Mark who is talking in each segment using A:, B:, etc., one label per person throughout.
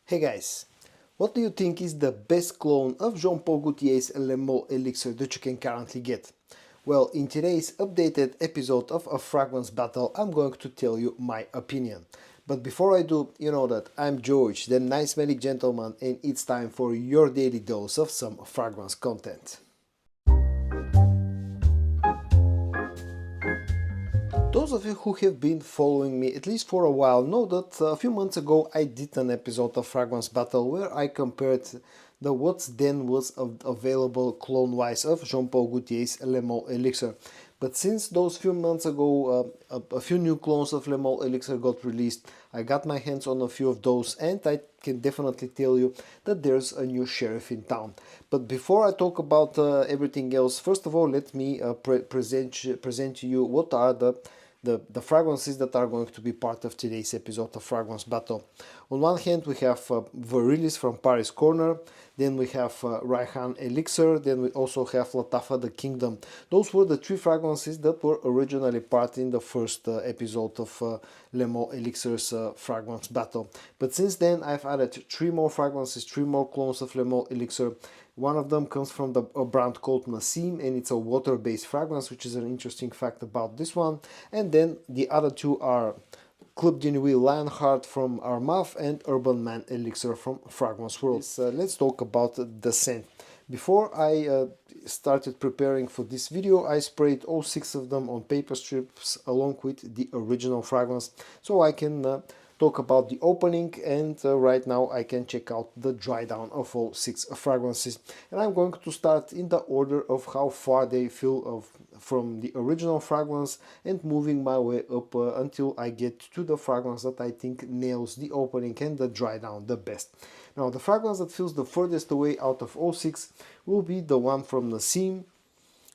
A: Hey guys, what do you think is the best clone of Jean-Paul Gaultier's Le Male Elixir that you can currently get? Well, in today's updated episode of A Fragrance Battle, I'm going to tell you my opinion. But before I do, you know that I'm George, the nice smelling gentleman, and it's time for your daily dose of some fragrance content. Those of you who have been following me at least for a while know that a few months ago I did an episode of Fragrance Battle where I compared the what then was available clone-wise of Jean-Paul Gaultier's Le Male Elixir. But since those few months ago a few new clones of Le Male Elixir got released, I got my hands on a few of those and I can definitely tell you that there's a new sheriff in town. But before I talk about everything else, first of all let me present to you what are the fragrances that are going to be part of today's episode of Fragrance Battle. On one hand we have Verilis from Paris Corner, then we have Rayhaan Elixir, then we also have Lattafa the Kingdom. Those were the three fragrances that were originally part in the first episode of Le Male Elixir's Fragrance Battle. But since then I've added three more fragrances, three more clones of Le Male Elixir. One of them comes from a brand called Naseem and it's a water-based fragrance, which is an interesting fact about this one. And then the other two are Club de Nuit Lionheart from Armaf and Urban Man Elixir from Fragrance World. Let's talk about the scent. Before I started preparing for this video, I sprayed all 6 of them on paper strips along with the original fragrance, so I can talk about the opening, and right now I can check out the dry down of all 6 fragrances. And I'm going to start in the order of how far they feel from the original fragrance and moving my way up until I get to the fragrance that I think nails the opening and the dry down the best. Now the fragrance that feels the furthest away out of all 6 will be the one from Naseem,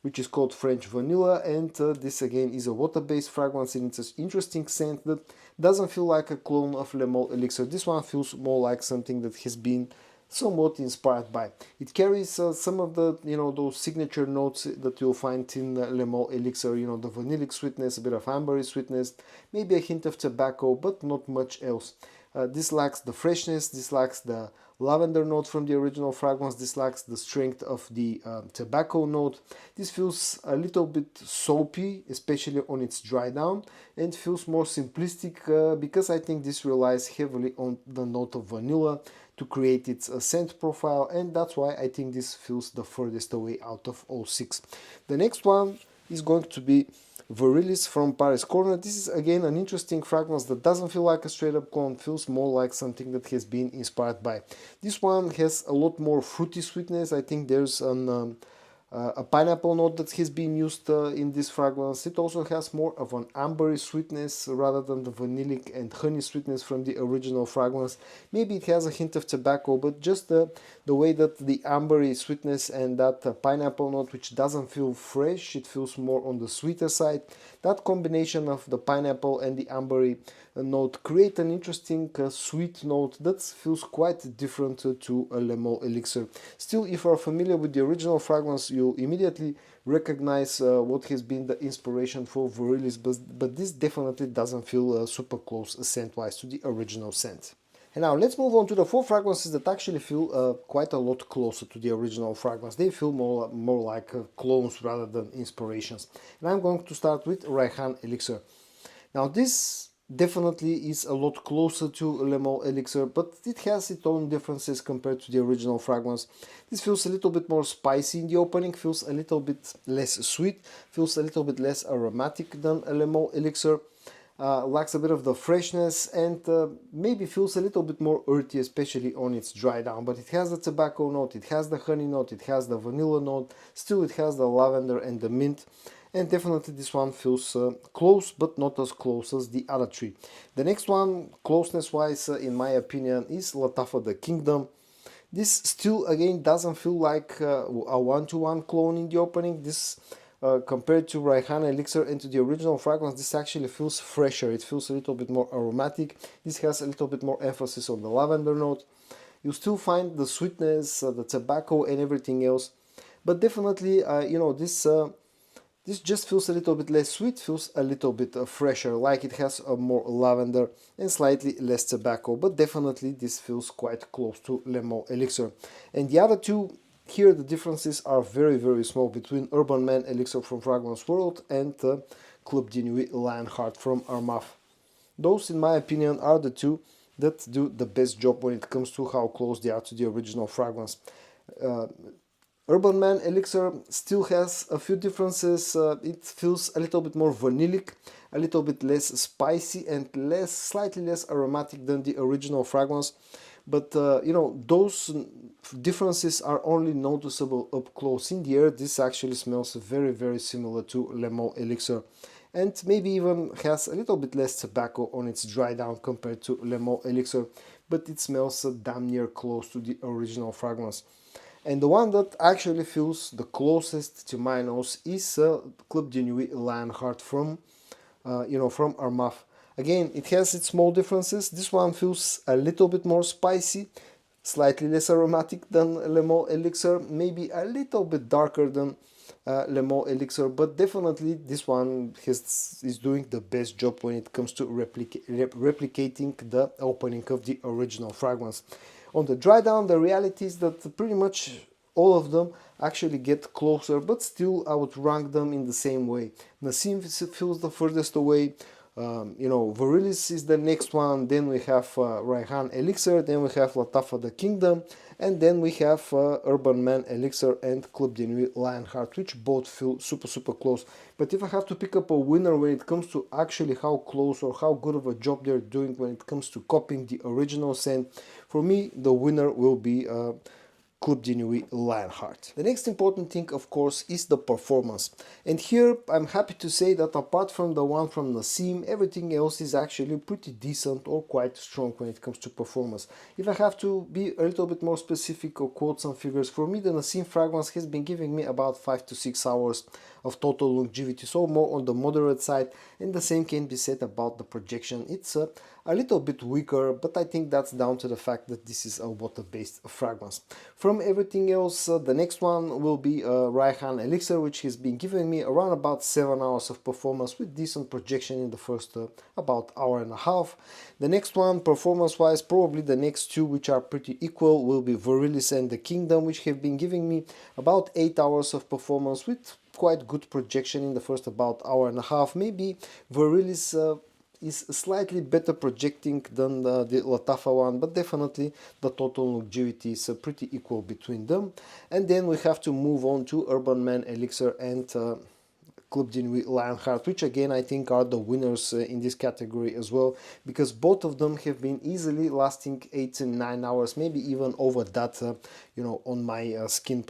A: which is called French Vanilla, and this again is a water-based fragrance and it's an interesting scent that doesn't feel like a clone of Le Male Elixir. This one feels more like something that has been somewhat inspired by. It carries some of the, those signature notes that you'll find in Le Male Elixir, the vanillic sweetness, a bit of ambery sweetness, maybe a hint of tobacco, but not much else. This lacks the freshness, this lacks the lavender note from the original fragrance, this lacks the strength of the tobacco note. This feels a little bit soapy, especially on its dry down, and feels more simplistic because I think this relies heavily on the note of vanilla to create its scent profile, and that's why I think this feels the furthest away out of all 6. The next one is going to be Verilis from Paris Corner. This is again an interesting fragrance that doesn't feel like a straight up clone, feels more like something that has been inspired by. This one has a lot more fruity sweetness. I think there's a pineapple note that has been used in this fragrance. It also has more of an ambery sweetness rather than the vanillic and honey sweetness from the original fragrance. Maybe it has a hint of tobacco, but just the way that the ambery sweetness and that pineapple note, which doesn't feel fresh, it feels more on the sweeter side. That combination of the pineapple and the ambery note create an interesting sweet note that feels quite different to a Le Male Elixir. Still, if you are familiar with the original fragrance, you'll immediately recognize what has been the inspiration for Verilis, but this definitely doesn't feel super close scent-wise to the original scent. And now let's move on to the 4 fragrances that actually feel quite a lot closer to the original fragrance. They feel more like clones rather than inspirations. And I'm going to start with Rayhaan Elixir. Now this definitely is a lot closer to Le Male Elixir, but it has its own differences compared to the original fragrance. This feels a little bit more spicy in the opening, feels a little bit less sweet, feels a little bit less aromatic than a Le Male Elixir. Lacks a bit of the freshness and maybe feels a little bit more earthy, especially on its dry down, but it has the tobacco note, it has the honey note, it has the vanilla note, still it has the lavender and the mint, and definitely this one feels close, but not as close as the other 3. The next one, closeness wise, in my opinion, is Lattafa the Kingdom. This still again doesn't feel like a one-to-one clone in the opening. This compared to Rayhaan Elixir and to the original fragrance, this actually feels fresher. It feels a little bit more aromatic. This has a little bit more emphasis on the lavender note. You still find the sweetness, the tobacco and everything else, but definitely, this This just feels a little bit less sweet, feels a little bit fresher, like it has a more lavender and slightly less tobacco, but definitely this feels quite close to Le Mans Elixir. And the other two, here the differences are very small between Urban Man Elixir from Fragrance World and Club de Nuit Lionheart from Armaf. Those, in my opinion, are the two that do the best job when it comes to how close they are to the original fragrance. Uh, Urban Man Elixir still has a few differences. It feels a little bit more vanillic, a little bit less spicy and slightly less aromatic than the original fragrance. But those differences are only noticeable up close. In the air, this actually smells very similar to Le Mans Elixir, and maybe even has a little bit less tobacco on its dry down compared to Le Mans Elixir, but it smells damn near close to the original fragrance. And the one that actually feels the closest to my nose is Club de Nuit Lionheart from Armaf. Again, it has its small differences. This one feels a little bit more spicy, slightly less aromatic than Le Mans Elixir, maybe a little bit darker than Le Mans Elixir, but definitely this one is doing the best job when it comes to replicating the opening of the original fragrance. On the dry down, the reality is that pretty much all of them actually get closer, but still I would rank them in the same way. Naseem feels the furthest away. Verilis is the next one. Then we have Rayhaan Elixir. Then we have Lattafa the Kingdom, and then we have Urban Man Elixir and Club de Nuit Lionheart, which both feel super close. But if I have to pick up a winner when it comes to actually how close or how good of a job they're doing when it comes to copying the original scent, for me the winner will be Club de Nuit Lionheart. The next important thing, of course, is the performance. And here I'm happy to say that apart from the one from Naseem, everything else is actually pretty decent or quite strong when it comes to performance. If I have to be a little bit more specific or quote some figures, for me the Naseem fragrance has been giving me about 5 to 6 hours of total longevity, so more on the moderate side, and the same can be said about the projection. It's a little bit weaker, but I think that's down to the fact that this is a water-based fragrance. From everything else, the next one will be Rayhaan Elixir, which has been giving me around about 7 hours of performance with decent projection in the first about hour and a half. The next one, performance-wise, probably the next two, which are pretty equal, will be Verilis and the Kingdom, which have been giving me about 8 hours of performance with quite good projection in the first about hour and a half. Maybe Verilis is slightly better projecting than the Lattafa one, but definitely the total longevity is pretty equal between them. And then we have to move on to Urban Man Elixir and Club de Nuit Lionheart, which again I think are the winners in this category as well, because both of them have been easily lasting 8 to 9 hours, maybe even over that, on my skin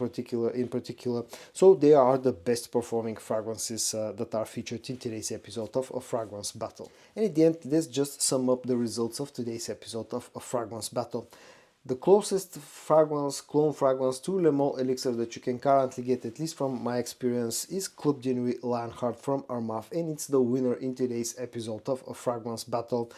A: in particular. So they are the best performing fragrances that are featured in today's episode of A Fragrance Battle. And at the end, let's just sum up the results of today's episode of A Fragrance Battle. The closest clone fragrance to Le Mans Elixir that you can currently get, at least from my experience, is Club de Nuit Lionheart from Armaf, and it's the winner in today's episode of A Fragrance Battle.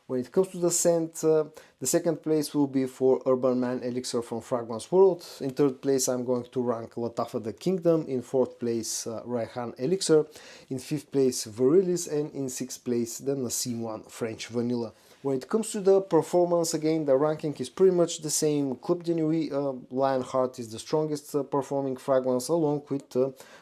A: When it comes to the scent, the second place will be for Urban Man Elixir from Fragrance World. In third place, I'm going to rank Lattafa the Kingdom. In fourth place, Rayhaan Elixir. In fifth place, Verilis. And in sixth place, the Naseem one, French Vanilla. When it comes to the performance, again, the ranking is pretty much the same. Club de Nuit Lionheart is the strongest performing fragrance, along with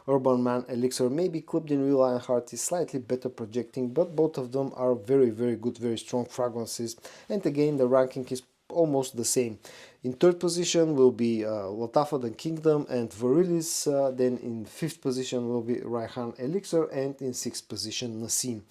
A: Urban Man Elixir. Maybe Club de Nuit Lionheart is slightly better projecting, but both of them are very good, very strong fragrances. And again, the ranking is almost the same. In third position will be Lattafa the Kingdom and Verilis. Then in fifth position will be Rayhaan Elixir, and in sixth position Naseem.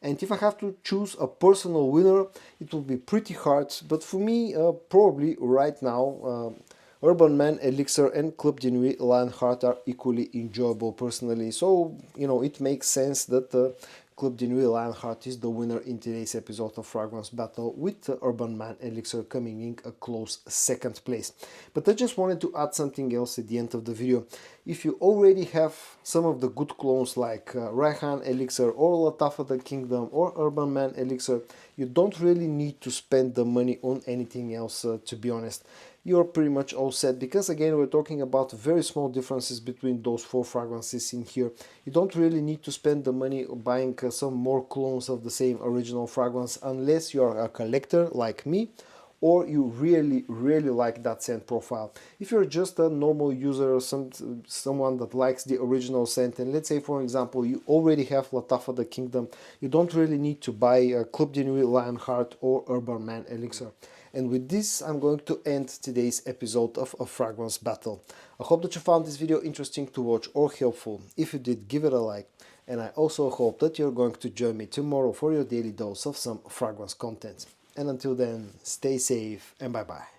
A: And if I have to choose a personal winner, it will be pretty hard, but for me, probably right now, Urban Man Elixir and Club de Nuit Lionheart are equally enjoyable personally. So, it makes sense that Club de Nuit Lionheart is the winner in today's episode of Fragrance Battle, with Urban Man Elixir coming in a close second place. But I just wanted to add something else at the end of the video. If you already have some of the good clones like Rayhaan Elixir or Lattafa the Kingdom or Urban Man Elixir, you don't really need to spend the money on anything else, to be honest. you're pretty much all set, because again we're talking about very small differences between those 4 fragrances in here. You don't really need to spend the money buying some more clones of the same original fragrance unless you're a collector like me, or you really like that scent profile. If you're just a normal user or someone that likes the original scent, and let's say for example you already have Lattafa the Kingdom, you don't really need to buy Club de Nuit Lionheart or Urban Man Elixir. And with this, I'm going to end today's episode of A Fragrance Battle. I hope that you found this video interesting to watch or helpful. If you did, give it a like. And I also hope that you're going to join me tomorrow for your daily dose of some fragrance content. And until then, stay safe and bye bye.